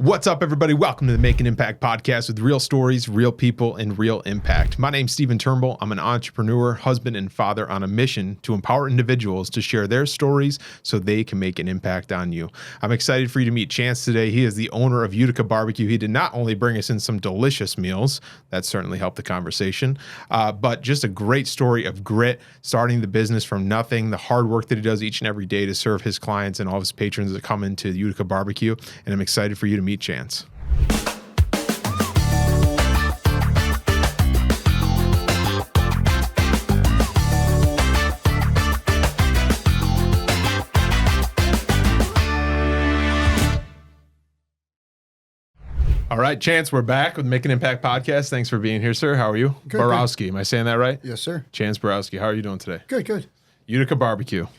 What's up, everybody? Welcome to the Make an Impact podcast with real stories, real people, and real impact. My name's Stephen Turnbull. I'm an entrepreneur, husband, and father on a mission to empower individuals to share their stories so they can make an impact on you. I'm excited for you to meet Chance today. He is the owner of Utica BBQ. He did not only bring us in some delicious meals, that certainly helped the conversation, but just a great story of grit, starting the business from nothing, the hard work that he does each and every day to serve his clients and all of his patrons that come into Utica BBQ. And I'm excited for you to meet Chance. All right, Chance, we're back with Make an Impact podcast. Thanks for being here, sir. How are you? Good, Borawski, good. Am I saying that right? Yes, sir. Chance Borawski, how are you doing today? Good, good. Utica BBQ.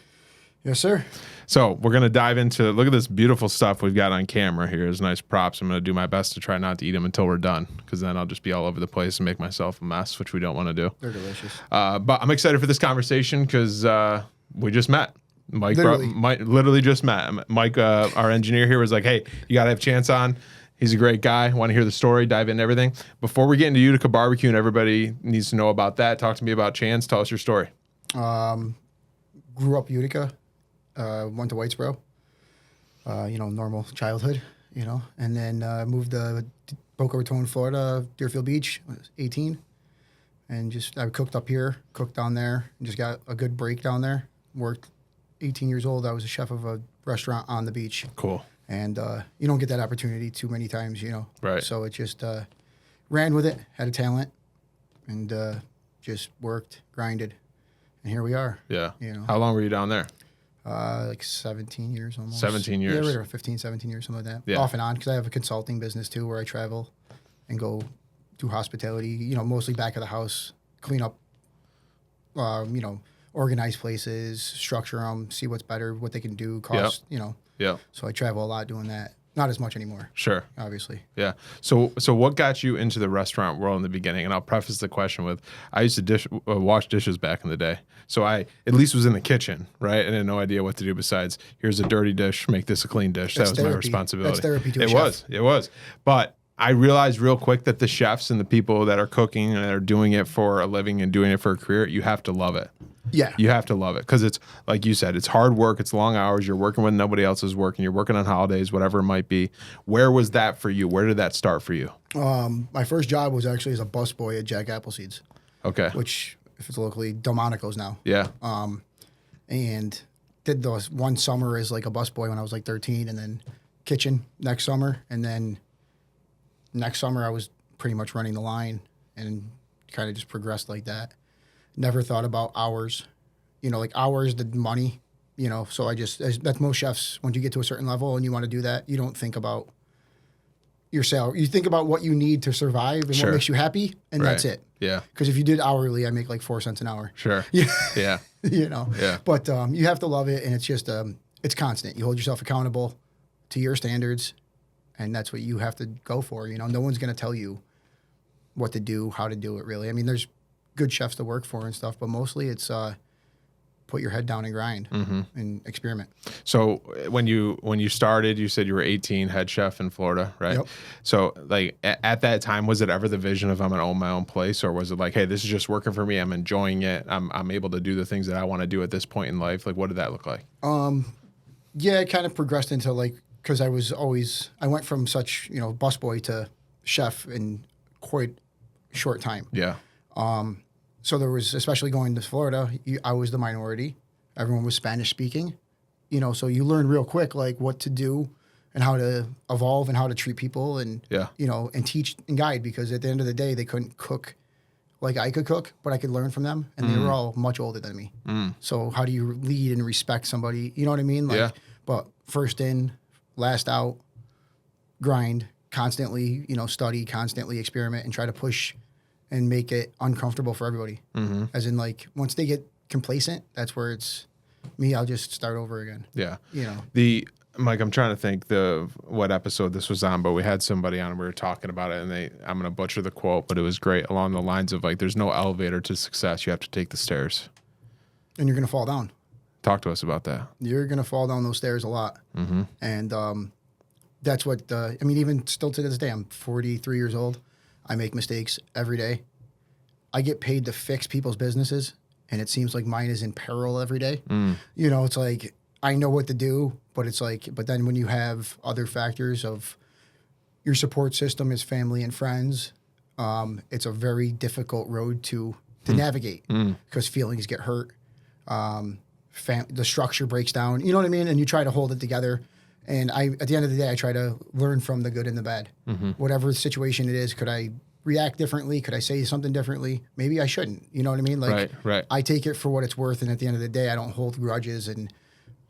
Yes, sir. So we're going to dive into, look at this beautiful stuff we've got on camera here. It's nice props. I'm going to do my best to try not to eat them until we're done, because then I'll just be all over the place and make myself a mess, which we don't want to do. They're delicious. But I'm excited for this conversation because we just met. Mike literally just met. Mike, our engineer here, was like, hey, you got to have Chance on. He's a great guy. Want to hear the story, dive into everything. Before we get into Utica BBQ and everybody needs to know about that, talk to me about Chance. Tell us your story. Grew up Utica. Went to Whitesboro, normal childhood, and then moved to Boca Raton, Florida, Deerfield Beach. I was 18, and I cooked up here, cooked down there, and just got a good break down there. Worked 18 years old. I was a chef of a restaurant on the beach. Cool. And you don't get that opportunity too many times, Right. So it just ran with it, had a talent, and just worked, grinded, and here we are. Yeah. How long were you down there? Like 17 years almost. 17 years. Yeah, right around 15, 17 years, something like that. Yeah. Off and on, because I have a consulting business too where I travel and go do hospitality, mostly back of the house, clean up, organize places, structure them, see what's better, what they can do, cost, Yeah. So I travel a lot doing that. Not as much anymore. Sure. Obviously. Yeah. So what got you into the restaurant world in the beginning? And I'll preface the question with, I used to wash dishes back in the day. So I at least was in the kitchen, right? And I had no idea what to do besides, here's a dirty dish, make this a clean dish. That's that was therapy. my responsibility. That's therapy to a chef. It was. But I realized real quick that the chefs and the people that are cooking and are doing it for a living and doing it for a career, you have to love it. Yeah. You have to love it because it's, like you said, it's hard work. It's long hours. You're working when nobody else is working. You're working on holidays, whatever it might be. Where was that for you? Where did that start for you? My first job was actually as a busboy at Jack Appleseed's. Okay. Which, if it's locally, Delmonico's now. Yeah. And did those one summer as like a busboy when I was like 13, and then kitchen next summer. And then next summer I was pretty much running the line and kind of just progressed like that. Never thought about hours, like hours, the money, so that's most chefs. Once you get to a certain level and you want to do that, you don't think about your salary. You think about what you need to survive and Sure. what makes you happy, and Right. that's it. Yeah. Because if you did hourly, I make like 4 cents an hour. Sure. Yeah. Yeah. Yeah. But you have to love it, and it's just it's constant. You hold yourself accountable to your standards, and that's what you have to go for. No one's going to tell you what to do, how to do it, really. I mean, there's good chefs to work for and stuff, but mostly it's put your head down and grind and experiment. So when you started, you said you were 18, head chef in Florida, right? Yep. So like at that time, was it ever the vision of I'm gonna own my own place, or was it like, hey, this is just working for me, I'm enjoying it, I'm able to do the things that I want to do at this point in life? Like, what did that look like? Yeah, it kind of progressed into because I went from such busboy to chef in quite a short time. Yeah. So there was, especially going to Florida, I was the minority. Everyone was Spanish speaking, so you learn real quick, like what to do and how to evolve and how to treat people and, and teach and guide, because at the end of the day, they couldn't cook like I could cook, but I could learn from them. And they were all much older than me. So how do you lead and respect somebody? You know what I mean? Like, yeah. But first in, last out, grind, constantly, study, constantly experiment, and try to push and make it uncomfortable for everybody. As in, like, once they get complacent, that's where it's me. I'll just start over again. Yeah. Mike, I'm trying to think what episode this was on, but we had somebody on and we were talking about it, and I'm going to butcher the quote, but it was great, along the lines of like, there's no elevator to success. You have to take the stairs. And you're going to fall down. Talk to us about that. You're going to fall down those stairs a lot. And That's what, I mean, even still to this day, I'm 43 years old. I make mistakes every day. I get paid to fix people's businesses, and it seems like mine is in peril every day. You know, it's like, I know what to do, but it's like, but then when you have other factors of your support system is family and friends, it's a very difficult road to navigate because feelings get hurt. The structure breaks down, you know what I mean? And you try to hold it together. And at the end of the day, I try to learn from the good and the bad. Whatever situation it is, could I react differently? Could I say something differently? Maybe I shouldn't. You know what I mean? Like, right. I take it for what it's worth. And at the end of the day, I don't hold grudges and,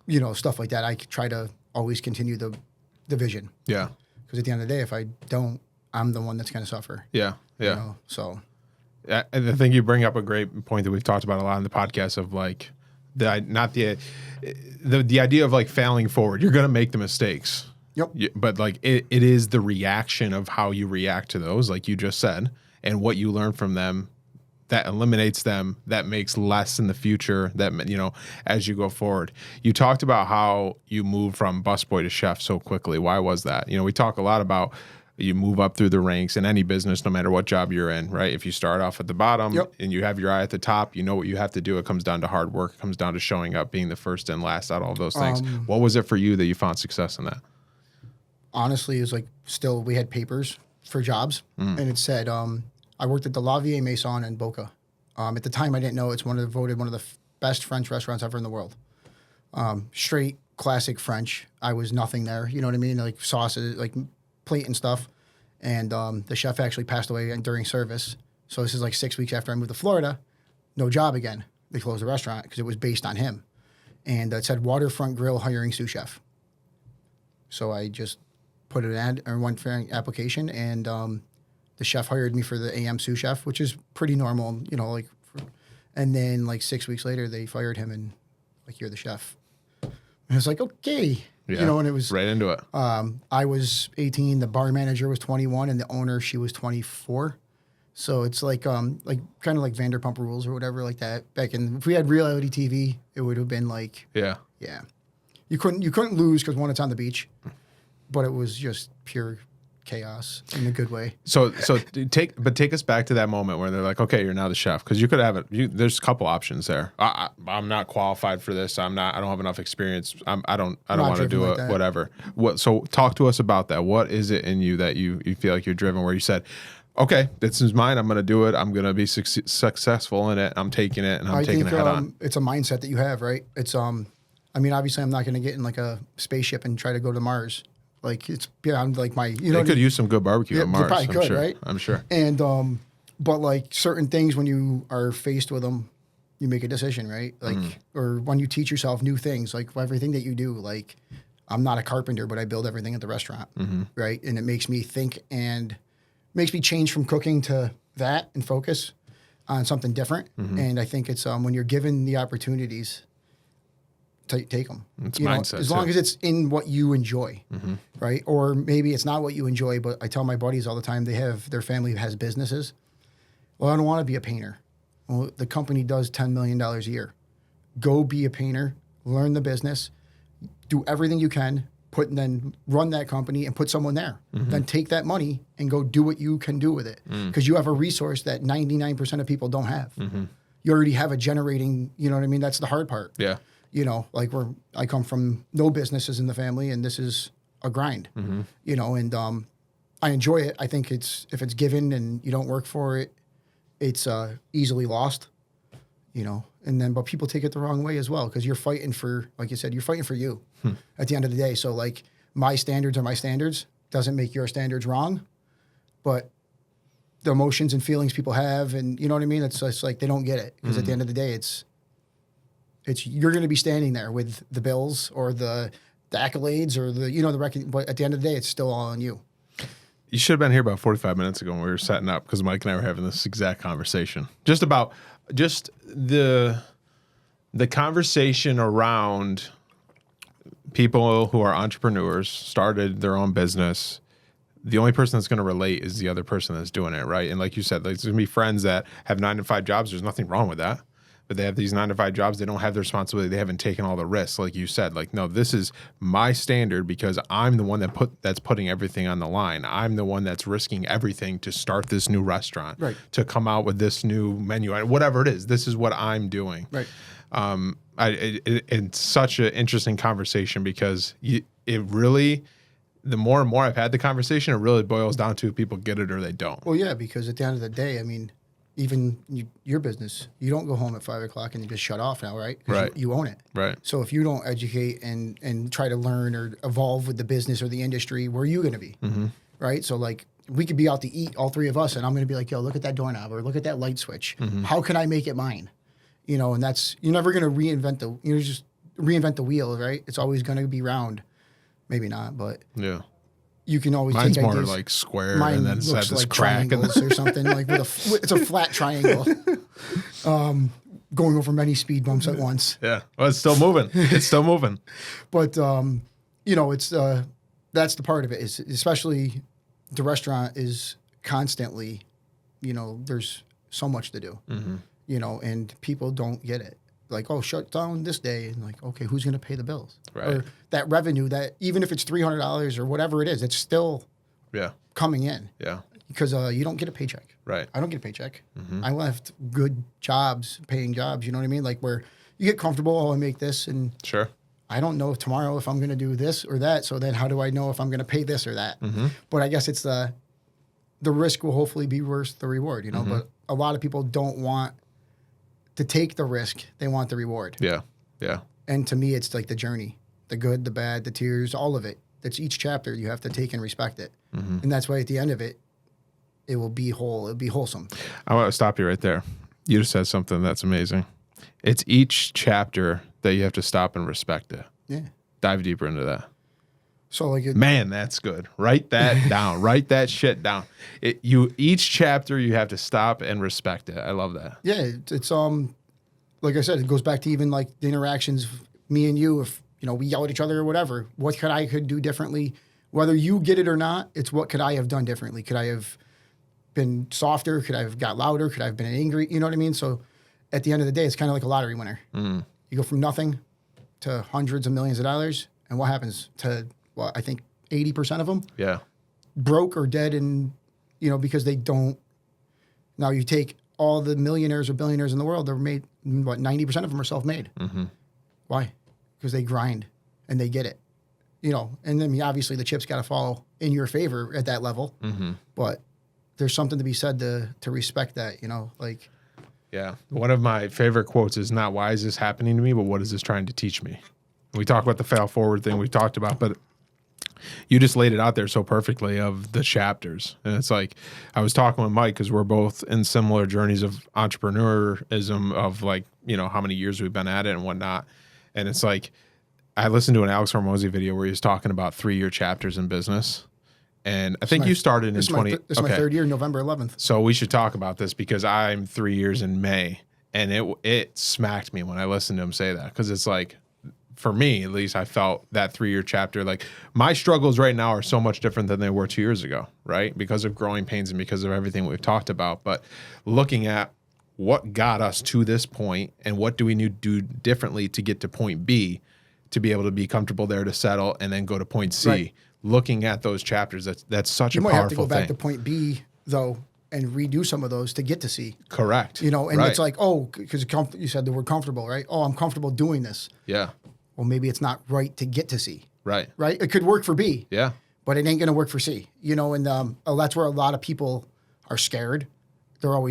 you know, stuff like that. I try to always continue the vision. Yeah. Because at the end of the day, if I don't, I'm the one that's going to suffer. Yeah. Yeah. You know? So. And I think you bring up a great point that we've talked about a lot in the podcast of like, the idea of like failing forward. You're going to make the mistakes. Yep. But like it is the reaction of how you react to those, like you just said, and what you learn from them that eliminates them, that makes less in the future, that, you know, as you go forward. You talked about how you moved from busboy to chef so quickly. Why was that? You know, we talk a lot about you move up through the ranks in any business, no matter what job you're in, right? If you start off at the bottom and you have your eye at the top, you know what you have to do. It comes down to hard work. It comes down to showing up, being the first and last out of all those things. What was it for you that you found success in that? Honestly, it was like still we had papers for jobs, and it said I worked at the La Vie Maison in Boca. At the time, I didn't know it's voted one of the best French restaurants ever in the world. Straight classic French. I was nothing there. You know what I mean? Like sauces, like plate and stuff. And the chef actually passed away during service. So this is like 6 weeks after I moved to Florida. No job again. They closed the restaurant because it was based on him. And it said Waterfront Grill hiring sous chef. So I just put an ad or went for an application, and the chef hired me for the AM sous chef, which is pretty normal, you know, like. And then like 6 weeks later, they fired him, and like, you're the chef. And I was like, okay. Yeah, you know, and it was right into it. I was 18, the bar manager was 21, and the owner, she was 24. So it's like kind of like Vanderpump Rules or whatever like that. Back in, if we had reality TV, it would have been like, yeah. You couldn't lose because one, it's on the beach, but it was just pure chaos in a good way. So take us back to that moment where they're like, okay, you're now the chef, because you could have it. There's a couple options there. I'm not qualified for this. I don't have enough experience. I don't want to do it. Like whatever. So talk to us about that. What is it in you that you feel like you're driven? Where you said, okay, this is mine. I'm going to do it. I'm going to be successful in it. I'm taking it, and I'm taking it head on. It's a mindset that you have, right? It's I mean, obviously, I'm not going to get in like a spaceship and try to go to Mars. Like, it's beyond like my, you know. They could use some good barbecue at Mars. They probably could, right? I'm sure. And but like certain things, when you are faced with them, you make a decision, right? Like, or when you teach yourself new things, like everything that you do. Like, I'm not a carpenter, but I build everything at the restaurant, right? And it makes me think and makes me change from cooking to that and focus on something different. And I think it's when you're given the opportunities, take them. It's mindset, as long as it's in what you enjoy, right? Or maybe it's not what you enjoy, but I tell my buddies all the time, their family has businesses. Well, I don't want to be a painter. Well, the company does $10 million a year. Go be a painter, learn the business, do everything you can, then run that company and put someone there. Then take that money and go do what you can do with it. Because you have a resource that 99% of people don't have. You already have a generating, you know what I mean? That's the hard part. Yeah. You know, like I come from no businesses in the family, and this is a grind, you know, and I enjoy it. I think if it's given and you don't work for it, it's easily lost, you know, but people take it the wrong way as well, because you're fighting for, like you said, you're fighting for you at the end of the day. So like my standards are my standards, doesn't make your standards wrong, but the emotions and feelings people have, and you know what I mean? It's just like they don't get it, because at the end of the day, it's you're going to be standing there with the bills or the accolades or the record, but at the end of the day, it's still all on you. You should have been here about 45 minutes ago when we were setting up, because Mike and I were having this exact conversation just about the conversation around people who are entrepreneurs, started their own business. The only person that's going to relate is the other person that's doing it, right? And like you said, there's going to be friends that have 9 to 5 jobs. There's nothing wrong with that. but they have these 9-to-5 jobs. They don't have the responsibility. They haven't taken all the risks, like you said. Like, no, this is my standard because I'm the one that's putting everything on the line. I'm the one that's risking everything to start this new restaurant, Right. to come out with this new menu, whatever it is. This is what I'm doing. Right. It's such an interesting conversation because it really, the more and more I've had the conversation, it really boils down to if people get it or they don't. Well, yeah, because at the end of the day, I mean, even your business, you don't go home at 5 o'clock and you just shut off now, right? 'Cause Right. You own it. Right. So if you don't educate and try to learn or evolve with the business or the industry, where are you going to be? Mm-hmm. Right. So like we could be out to eat, all three of us, and I'm going to be like, yo, look at that doorknob or look at that light switch. Mm-hmm. How can I make it mine? You know, and that's, you're never going to just reinvent the wheel, right? It's always going to be round. Maybe not, but Yeah. you can always Mine's take more ideas. like square, Mine and then it's looks got this like crack. triangles or something, like it's a flat triangle, going over many speed bumps at once. Yeah. Well, it's still moving. It's still moving. But you know, it's that's the part of it. Is especially the restaurant is constantly, you know, there's so much to do, Mm-hmm. you know, and people don't get it. Like, oh, shut down this day, and like, okay, who's going to pay the bills? Right. Or that revenue that even if it's $300 or whatever it is, it's still Yeah. coming in Yeah. because you don't get a paycheck. Right. I don't get a paycheck. Mm-hmm. I left good jobs, paying jobs. You know what I mean? Like where you get comfortable. Oh, I make this, and Sure. I don't know tomorrow if I'm going to do this or that. So then, how do I know if I'm going to pay this or that? Mm-hmm. But I guess it's the risk will hopefully be worth the reward. You know, Mm-hmm. but a lot of people don't want to take the risk. They want the reward. Yeah. Yeah. And to me, it's like the journey, the good, the bad, the tears, all of it. That's each chapter you have to take and respect it. Mm-hmm. And that's why at the end of it, it will be whole. It'll be wholesome. I want to stop you right there. You just said something that's amazing. It's each chapter that you have to stop and respect it. Yeah. Dive deeper into that. So like, Man, that's good. Write that down. Write that shit down. Each chapter you have to stop and respect it. I love that. yeah, it's like I said, it goes back to even like the interactions, me and you, if, you know, we yell at each other or whatever, what could do differently? Whether you get it or not, it's what could I have done differently? Could I have been softer? Could I have got louder? Could I have been angry? You know what I mean? So at the end of the day, it's kind of like a lottery winner. Mm. You go from nothing to hundreds of millions of dollars. And what happens to, well, I think 80% of them Yeah. broke or dead, and, you know, because they don't. Now you take all the millionaires or billionaires in the world, they're made, what, 90% of them are self-made. Mm-hmm. Why? Because they grind and they get it, you know. And then obviously the chips got to fall in your favor at that level. Mm-hmm. But there's something to be said to respect that, you know, like. Yeah. One of my favorite quotes is not why is this happening to me, but what is this trying to teach me? We talk about the fail forward thing we talked about, but you just laid it out there so perfectly of the chapters. And it's like, I was talking with Mike because we're both in similar journeys of entrepreneurism of like, you know, how many years we've been at it and whatnot. And it's like, I listened to an Alex Hormozy video where he was talking about 3-year chapters in business. And I think you started in This 20. This is my third year, November 11th. So we should talk about this because I'm 3 years in May, and it smacked me when I listened to him say that, because it's like, for me at least, I felt that 3-year chapter, like my struggles right now are so much different than they were 2 years ago, right? Because of growing pains and because of everything we've talked about. But looking at what got us to this point and what do we need to do differently to get to point B, to be able to be comfortable there to settle and then go to point C. Right. Looking at those chapters, that's such a powerful thing. You might have to go back to point B, though, and redo some of those to get to C. Correct. You know, and it's like, oh, because you said the word comfortable, right? Oh, I'm comfortable doing this. Yeah. Well, maybe it's not right to get to C. Right. Right? It could work for B. Yeah. But it ain't going to work for C. You know, and that's where a lot of people are scared. They don't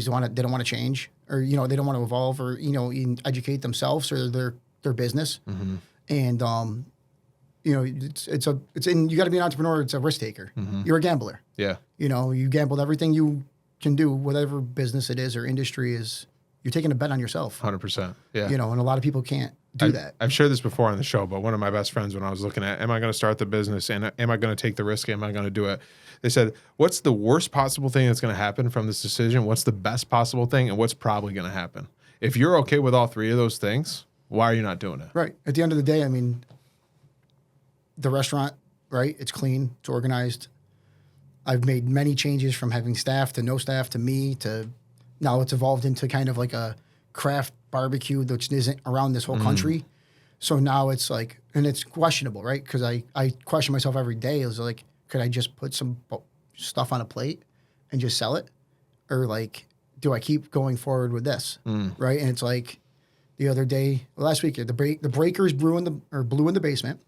want to change, or, you know, they don't want to evolve, or, you know, educate themselves or their business. Mm-hmm. And you know, you got to be an entrepreneur. It's a risk taker. Mm-hmm. You're a gambler. Yeah. You know, you gambled everything you can do, whatever business it is or industry is. You're taking a bet on yourself. 100%. Yeah. You know, and a lot of people can't do that. I've shared this before on the show, but one of my best friends, when I was looking at, am I going to start the business and am I going to take the risk? Am I going to do it? They said, what's the worst possible thing that's going to happen from this decision? What's the best possible thing? And what's probably going to happen? If you're okay with all three of those things, why are you not doing it? Right. At the end of the day, I mean, the restaurant, right? It's clean. It's organized. I've made many changes from having staff to no staff to me to now it's evolved into kind of like a craft barbecue, which isn't around this whole country. So now it's like, and it's questionable, right? Because I question myself every day. Is like, could I just put some stuff on a plate and just sell it? Or like, do I keep going forward with this? Right? And it's like the other day, last week, the breakers blew in the basement.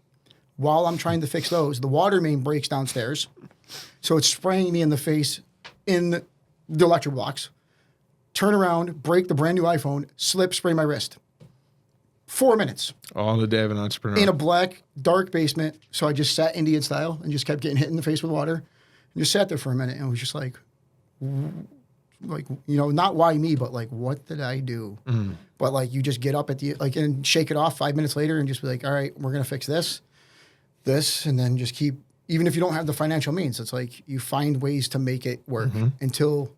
While I'm trying to fix those, the water main breaks downstairs. So it's spraying me in the face in the electric blocks. Turn around, break the brand new iPhone, slip, spray my wrist. 4 minutes. All the day of an entrepreneur. In a black, dark basement. So I just sat Indian style and just kept getting hit in the face with water. And just sat there for a minute and was just like, not why me, but like, what did I do? But like, you just get up and shake it off 5 minutes later and just be like, all right, we're going to fix this, and then just keep, even if you don't have the financial means, it's like you find ways to make it work until,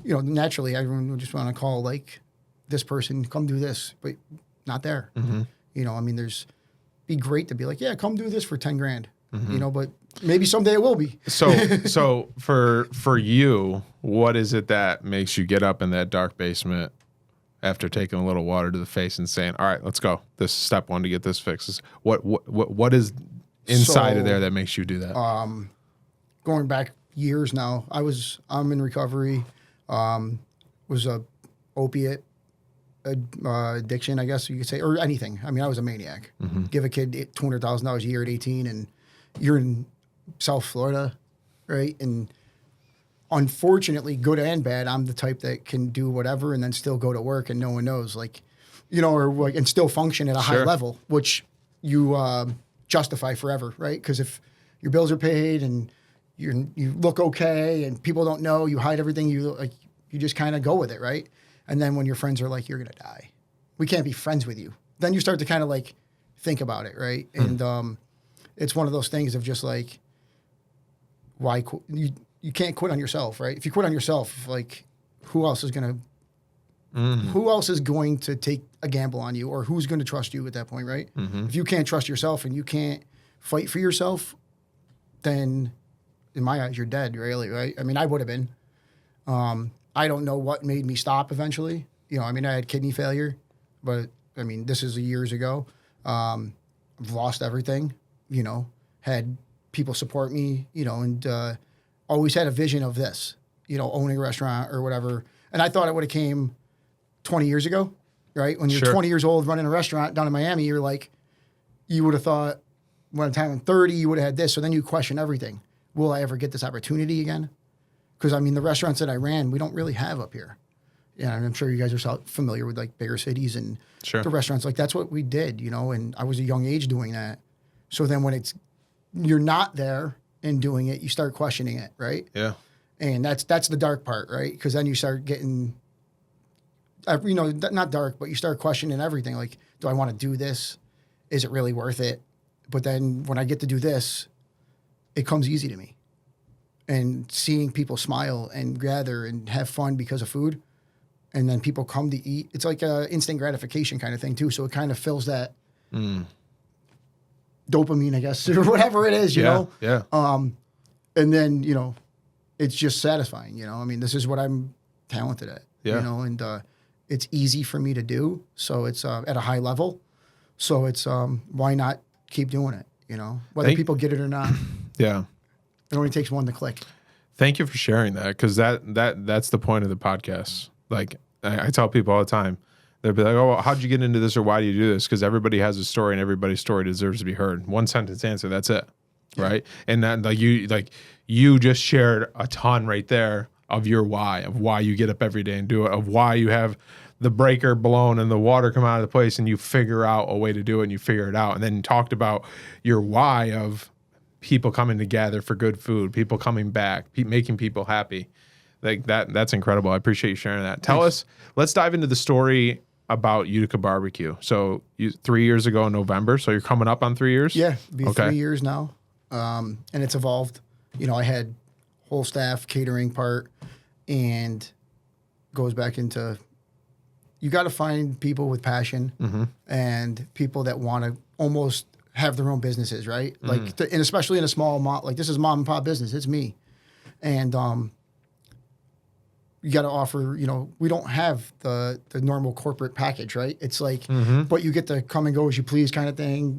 naturally everyone would just want to call like this person, come do this, but not there. Be great to be like, yeah, come do this for 10 grand, but maybe someday it will be. So for you, what is it that makes you get up in that dark basement after taking a little water to the face and saying, all right, let's go. This is step one to get this fixed. What is inside of there that makes you do that? Going back years now, I'm in recovery, was a opiate addiction, I guess you could say, or anything. I mean, I was a maniac. Give a kid $200,000 a year at 18 and you're in South Florida, right? And unfortunately, good and bad, I'm the type that can do whatever and then still go to work and no one knows, and still function at a high level, which you justify forever, right? Because if your bills are paid and you look okay and people don't know, you hide everything, you just kind of go with it, right? And then when your friends are like, you're going to die, we can't be friends with you. Then you start to kind of like think about it, right? And it's one of those things of just like, why you can't quit on yourself, right? If you quit on yourself, like who else is going to take a gamble on you, or who's going to trust you at that point, right? If you can't trust yourself and you can't fight for yourself, then in my eyes, you're dead, really, right? I mean, I would have been. I don't know what made me stop eventually. I had kidney failure, but I mean, this is years ago. I've lost everything, had people support me, and always had a vision of this, owning a restaurant or whatever. And I thought it would have came 20 years ago, right? When you're 20 years old running a restaurant down in Miami, you're like, you would have thought, when I'm 30, you would have had this. So then you question everything. Will I ever get this opportunity again? Because, I mean, the restaurants that I ran, we don't really have up here. Yeah, and I'm sure you guys are familiar with, like, bigger cities and the restaurants. Like, that's what we did, and I was a young age doing that. So then when you're not there and doing it, you start questioning it, right? Yeah. And that's the dark part, right? Because then you start getting, not dark, but you start questioning everything. Like, do I want to do this? Is it really worth it? But then when I get to do this, it comes easy to me. And seeing people smile and gather and have fun because of food, and then people come to eat, it's like a instant gratification kind of thing too. So it kind of fills that dopamine, I guess, or whatever it is, you know? Yeah. And then, it's just satisfying, I mean, this is what I'm talented at, and it's easy for me to do. So it's at a high level. So it's why not keep doing it, whether people get it or not. Yeah. It only takes one to click. Thank you for sharing that, because that's the point of the podcast. Like, I tell people all the time, they'll be like, oh, well, how'd you get into this, or why do you do this? Because everybody has a story, and everybody's story deserves to be heard. One sentence answer, that's it, right? And that you just shared a ton right there of your why, of why you get up every day and do it, of why you have the breaker blown and the water come out of the place, and you figure out a way to do it, and you figure it out. And then you talked about your why of people coming together for good food, people coming back, making people happy. Like that's incredible. I appreciate you sharing that. Tell us, let's dive into the story about Utica BBQ. So 3 years ago in November, so you're coming up on 3 years? Yeah, it'll be 3 years now. And it's evolved. I had whole staff, catering part, and goes back into, you got to find people with passion and people that want to almost have their own businesses, right? Like, and especially in a small, like this is mom and pop business. It's me. And you got to offer, we don't have the normal corporate package, right? It's like, but you get to come and go as you please kind of thing,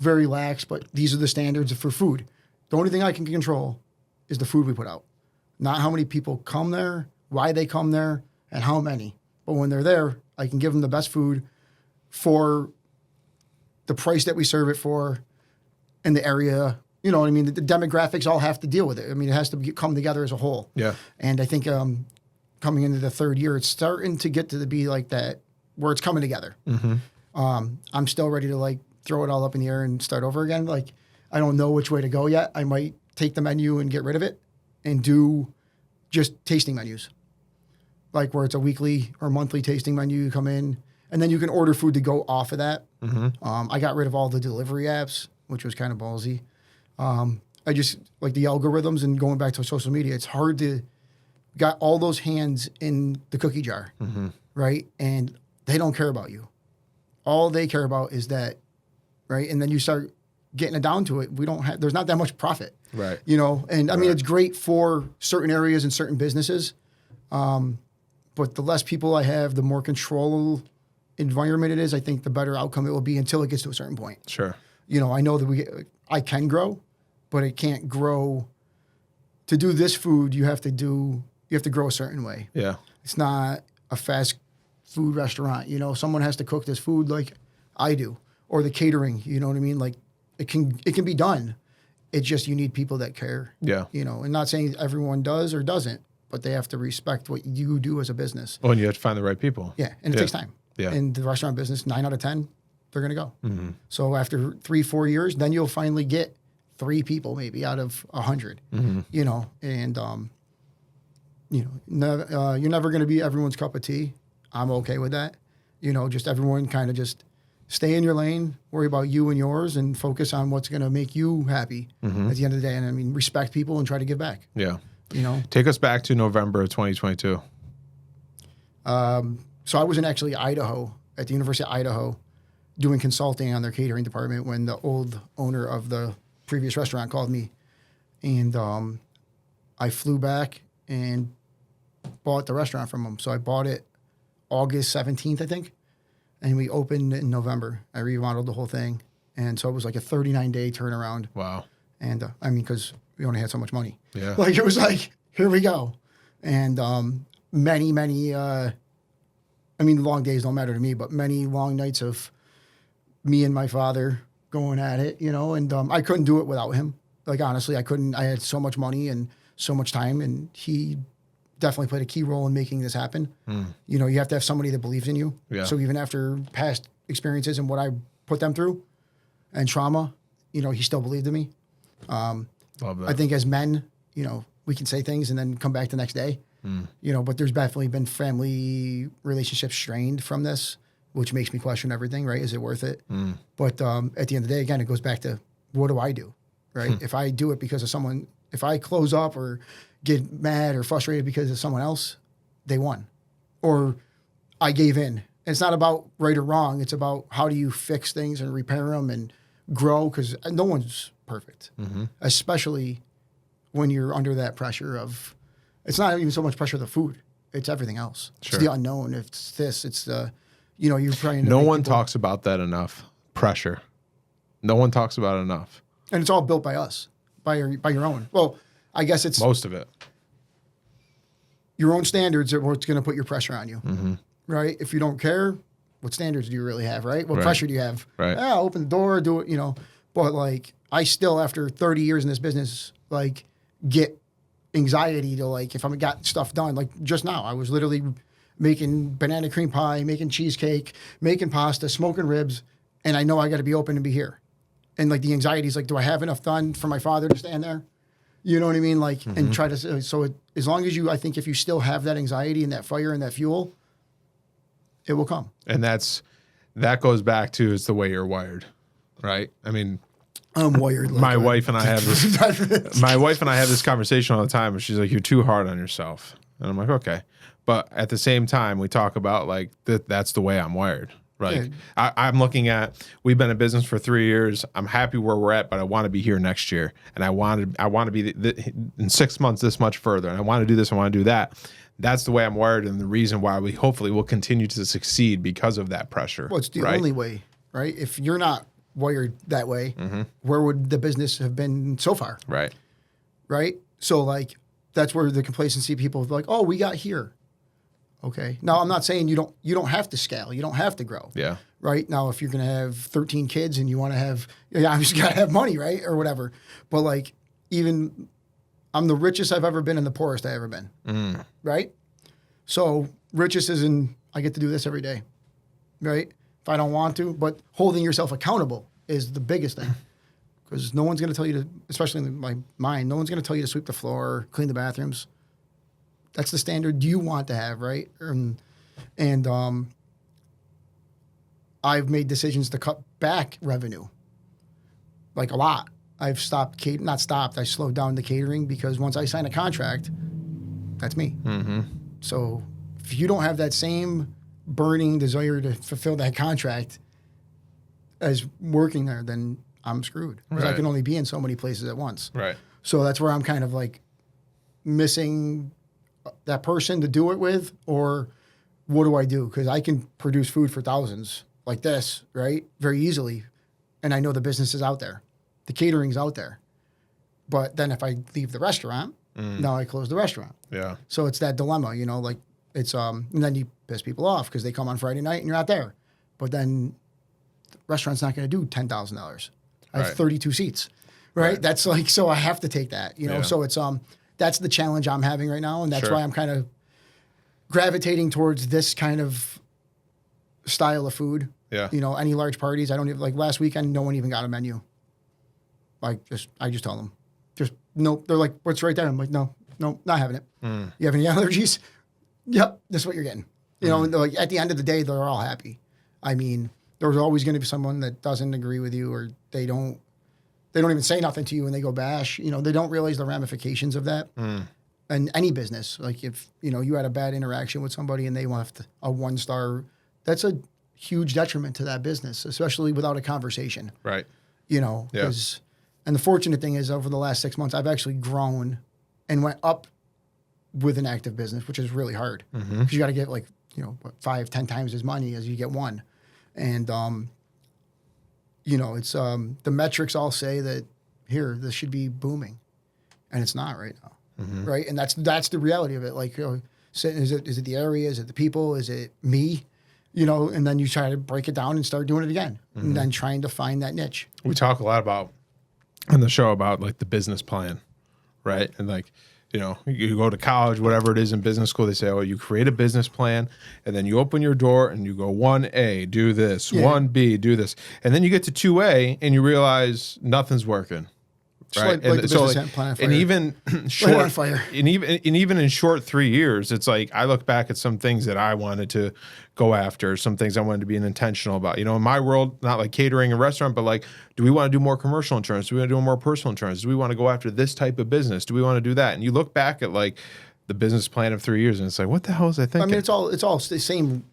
very lax, but these are the standards for food. The only thing I can control is the food we put out, not how many people come there, why they come there, and how many. But when they're there, I can give them the best food for the price that we serve it for in the area. You know what I mean? The demographics all have to deal with it. I mean, it has to come together as a whole. Yeah. And I think coming into the third year, it's starting to get to be like that where it's coming together. I'm still ready to like throw it all up in the air and start over again. Like, I don't know which way to go yet. I might take the menu and get rid of it and do just tasting menus. Like where it's a weekly or monthly tasting menu, you come in, and then you can order food to go off of that. I got rid of all the delivery apps, which was kind of ballsy. I just, like the algorithms and going back to social media, it's hard to, got all those hands in the cookie jar, right? And they don't care about you. All they care about is that, right? And then you start getting it down to it. There's not that much profit. Right. And I mean, it's great for certain areas and certain businesses. But the less people I have, the more control environment it is, I think the better outcome it will be until it gets to a certain point. Sure. I know that I can grow, but it can't grow. To do this food, you have to grow a certain way. Yeah. It's not a fast food restaurant. Someone has to cook this food like I do, or the catering. You know what I mean? Like it can be done. It's just you need people that care. Yeah. And not saying everyone does or doesn't, but they have to respect what you do as a business. Oh, and you have to find the right people. Yeah, and it takes time. Yeah. In the restaurant business, 9 out of 10, they're going to go. So after 3-4 years, then you'll finally get 3 people maybe out of 100. And you're never going to be everyone's cup of tea. I'm okay with that. Just everyone kind of just stay in your lane, worry about you and yours, and focus on what's going to make you happy at the end of the day. And I mean, respect people and try to give back. Yeah. Take us back to November of 2022. So I was in actually Idaho, at the University of Idaho, doing consulting on their catering department when the old owner of the previous restaurant called me. And I flew back and bought the restaurant from him. So I bought it August 17th, I think. And we opened in November. I remodeled the whole thing. And so it was like a 39-day turnaround. Wow. And I mean, because we only had so much money. Yeah. Like, it was like, here we go. And many, long days don't matter to me, but many long nights of me and my father going at it, and I couldn't do it without him. Like, honestly, I couldn't. I had so much money and so much time, and he definitely played a key role in making this happen. You have to have somebody that believes in you. Yeah. So even after past experiences and what I put them through and trauma, he still believed in me. Love that. I think as men, we can say things and then come back the next day. But there's definitely been family relationships strained from this, which makes me question everything, right? Is it worth it? But at the end of the day, again, it goes back to, what do I do, right? If I do it because of someone, if I close up or get mad or frustrated because of someone else, they won. Or I gave in. It's not about right or wrong. It's about how do you fix things and repair them and grow, because no one's perfect, especially when you're under that pressure of, it's not even so much pressure of the food. It's everything else. Sure. It's the unknown. It's this. It's the, you're trying to. No one talks about that enough. Pressure. No one talks about it enough. And it's all built by us, by your own. Well, I guess it's most of it. Your own standards are what's going to put your pressure on you, right? If you don't care, what standards do you really have, right? What pressure do you have? Right. Open the door, do it, But like, I still, after 30 years in this business, like, get anxiety to, like, if I got stuff done. Like, just now, I was literally making banana cream pie, making cheesecake, making pasta, smoking ribs, and I know I got to be open and be here. And like, the anxiety is like, do I have enough done for my father to stand there? You know what I mean? Like, and try to, as long as I think if you still have that anxiety and that fire and that fuel, it will come. And that goes back to, it's the way you're wired, right? I mean, I'm wired. Like my wife and I have this conversation all the time, and she's like, "You're too hard on yourself," and I'm like, "Okay," but at the same time, we talk about like that's the way I'm wired. Right. Yeah. I'm looking at, we've been in business for 3 years. I'm happy where we're at, but I want to be here next year. And I want to be in 6 months this much further. And I want to do this. I want to do that. that's the way I'm wired, and the reason why we hopefully will continue to succeed because of that pressure. Well, it's the right? only way, right? If you're not wired that way, where would the business have been so far? Right. Right? So, like, that's where the complacency people are like, oh, we got here. Okay. Now, I'm not saying you don't have to scale. You don't have to grow. Yeah. Right? Now, if you're going to have 13 kids and you want to have, obviously got to have money, right? Or whatever. But, like, even I'm the richest I've ever been and the poorest I've ever been. Right? So, richest is I get to do this every day. Right? If I don't want to. But holding yourself accountable is the biggest thing. Because no one's going to tell you to, especially in my mind, no one's going to tell you to sweep the floor, clean the bathrooms. That's the standard you want to have, right? And I've made decisions to cut back revenue, like a lot. I've not stopped. I slowed down the catering because once I sign a contract, that's me. So if you don't have that same burning desire to fulfill that contract as working there, then I'm screwed because I can only be in so many places at once. Right. So that's where I'm kind of like missing that person to do it with, or what do I do? Because I can produce food for thousands like this, right? Very easily. And I know the business is out there. The catering's out there. But then if I leave the restaurant, now I close the restaurant. Yeah. So it's that dilemma, like it's, and then you piss people off because they come on Friday night and you're not there. But then the restaurant's not going to do $10,000. I have 32 seats, right? That's like, so I have to take that, so it's, that's the challenge I'm having right now. And that's why I'm kind of gravitating towards this kind of style of food. Yeah. Any large parties, I don't even, like last weekend, no one even got a menu. I just tell them, no, they're like, what's right there? I'm like, no, not having it. You have any allergies? Yep. This is what you're getting. And like at the end of the day, they're all happy. I mean, there's always going to be someone that doesn't agree with you, or they don't even say nothing to you and they go bash. They don't realize the ramifications of that. And any business, like if, you had a bad interaction with somebody and they want a 1-star, that's a huge detriment to that business, especially without a conversation. Right. And the fortunate thing is over the last 6 months, I've actually grown and went up with an active business, which is really hard because you got to get like, 5-10 times as money as you get one. And, it's the metrics all say that this should be booming, and it's not right now, right? And that's the reality of it. Like, is it the area? Is it the people? Is it me? And then you try to break it down and start doing it again, and then trying to find that niche. We talk a lot about on the show about like the business plan, right? And like, you go to college, whatever it is in business school, they say, oh, you create a business plan and then you open your door and you go 1A, do this, 1B, do this. And then you get to 2A and you realize nothing's working. Right. Like and even short, and even in short 3 years, it's like I look back at some things that I wanted to go after, some things I wanted to be intentional about. In my world, not like catering and restaurant, but like, do we want to do more commercial insurance? Do we want to do more personal insurance? Do we want to go after this type of business? Do we want to do that? And you look back at like the business plan of 3 years, and it's like, what the hell was I thinking? I mean, it's all the same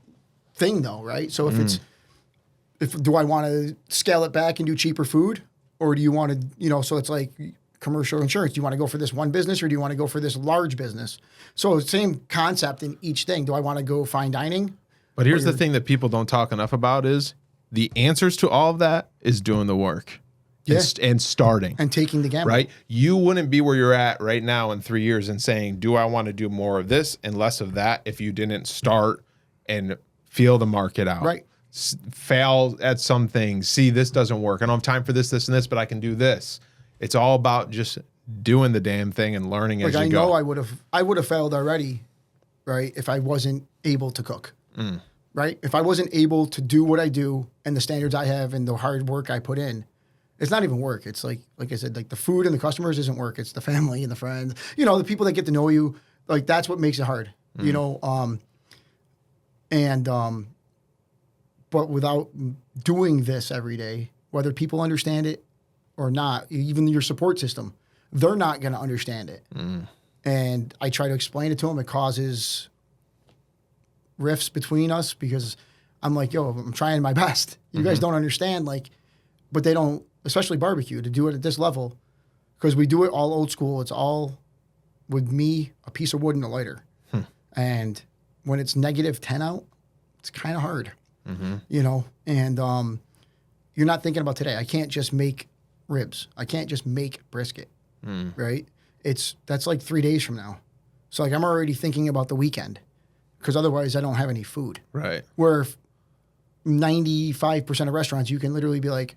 thing, though, right? So do I want to scale it back and do cheaper food? Or do you want to, so it's like commercial insurance. Do you want to go for this one business or do you want to go for this large business? So same concept in each thing. Do I want to go fine dining? But here's the thing that people don't talk enough about is the answers to all of that is doing the work. And starting. And taking the gamble. Right? You wouldn't be where you're at right now in 3 years and saying, do I want to do more of this and less of that if you didn't start and feel the market out. Right. Fail at some things. See, this doesn't work. I don't have time for this, and this, but I can do this. It's all about just doing the damn thing and learning as you go. I know I would have failed already, right? If I wasn't able to cook, right? If I wasn't able to do what I do and the standards I have and the hard work I put in, it's not even work. It's like I said, like the food and the customers isn't work. It's the family and the friends, the people that get to know you. Like that's what makes it hard, but without doing this every day, whether people understand it or not, even your support system, they're not going to understand it. And I try to explain it to them. It causes rifts between us because I'm like, I'm trying my best. You guys don't understand, but they don't, especially barbecue, to do it at this level, because we do it all old school. It's all with me, a piece of wood and a lighter. And when it's -10 out, it's kind of hard, and you're not thinking about today. I can't just make ribs. I can't just make brisket, right? That's like 3 days from now. So like I'm already thinking about the weekend because otherwise I don't have any food. Right. Where 95% of restaurants, you can literally be like,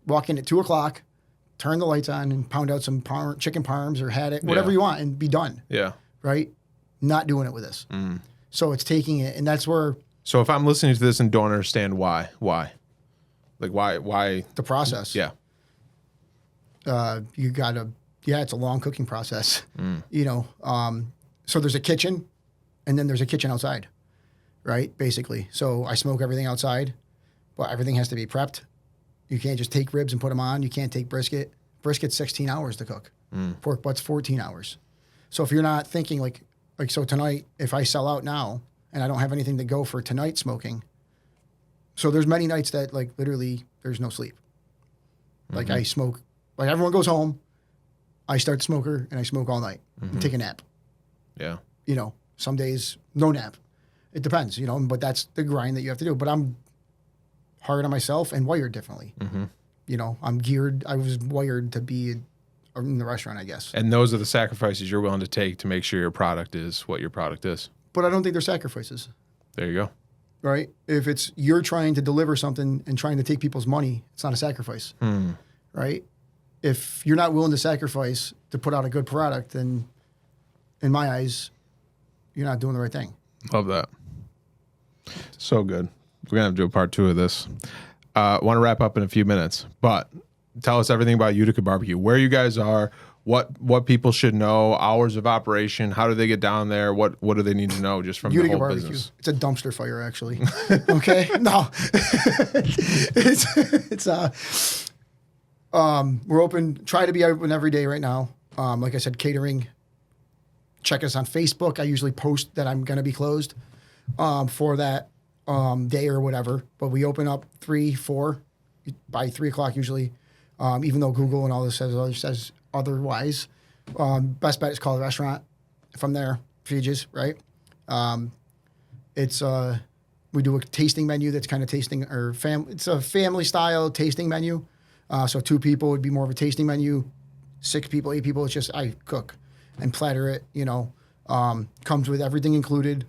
walk in at 2:00, turn the lights on and pound out some chicken parms or whatever you want and be done. Yeah. Right? Not doing it with this. So it's taking it, and that's where... So if I'm listening to this and don't understand why? Like why? The process. Yeah. You gotta... Yeah, it's a long cooking process. So there's a kitchen, and then there's a kitchen outside, right? Basically. So I smoke everything outside, but everything has to be prepped. You can't just take ribs and put them on. You can't take brisket. Brisket's 16 hours to cook. Pork butt's 14 hours. So if you're not thinking like so tonight, if I sell out now and I don't have anything to go for tonight smoking, so there's many nights that like literally there's no sleep. Like I smoke, like everyone goes home, I start the smoker and I smoke all night and take a nap. Yeah. Some days no nap. It depends, but that's the grind that you have to do. But I'm hard on myself and wired differently. I'm geared. I was wired to be in the restaurant, I guess. And those are the sacrifices you're willing to take to make sure your product is what your product is. But I don't think they're sacrifices. There you go. Right? If it's you're trying to deliver something and trying to take people's money, it's not a sacrifice. Right? If you're not willing to sacrifice to put out a good product, then in my eyes, you're not doing the right thing. Love that. So good. We're going to have to do a part 2 of this. I want to wrap up in a few minutes, but tell us everything about Utica BBQ, where you guys are, what people should know, hours of operation, how do they get down there, what do they need to know just from Utica the whole BBQ. business? It's a dumpster fire, actually. Okay? No. We're open, try to be open every day right now. Like I said, catering. Check us on Facebook. I usually post that I'm going to be closed for that day or whatever. But we open up 3, 4 by 3:00 usually. Even though Google and all this says otherwise. Best bet is call the restaurant from there, Fijis, right? We do a tasting menu that's kind of tasting or it's a family style tasting menu. So 2 people would be more of a tasting menu. 6 people, 8 people, it's just I cook and platter it. Comes with everything included,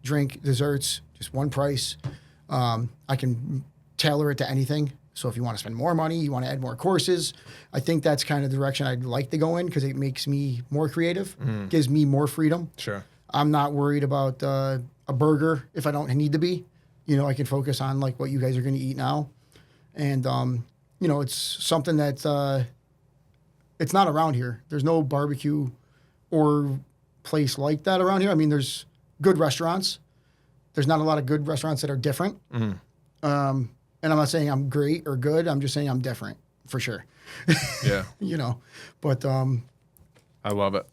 drink, desserts, just one price. I can tailor it to anything. So if you want to spend more money, you want to add more courses, I think that's kind of the direction I'd like to go in because it makes me more creative, gives me more freedom. Sure. I'm not worried about a burger if I don't need to be. I can focus on like what you guys are going to eat now. And, it's something that it's not around here. There's no barbecue or place like that around here. I mean, there's good restaurants. There's not a lot of good restaurants that are different. And I'm not saying I'm great or good. I'm just saying I'm different for sure. Yeah. But I love it.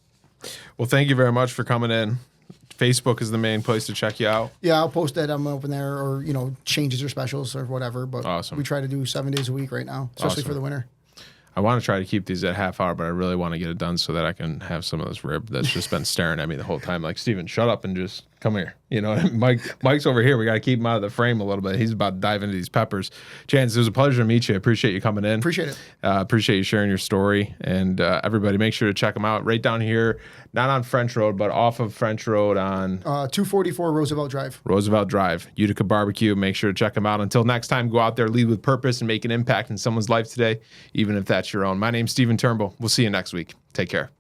Well, thank you very much for coming in. Facebook is the main place to check you out. Yeah, I'll post that I'm open there or, changes or specials or whatever. But awesome. We try to do 7 days a week right now, especially for the winter. I want to try to keep these at half hour, but I really want to get it done so that I can have some of this rib that's just been staring at me the whole time. Like, Steven, shut up and just come here. Mike's over here. We got to keep him out of the frame a little bit. He's about to dive into these peppers. Chance, it was a pleasure to meet you. I appreciate you coming in. Appreciate it. Appreciate you sharing your story. And everybody, make sure to check them out right down here, not on French Road, but off of French Road on 244 Roosevelt Drive. Roosevelt Drive, Utica BBQ. Make sure to check them out. Until next time, go out there, lead with purpose, and make an impact in someone's life today, even if that's your own. My name's Stephen Turnbull. We'll see you next week. Take care.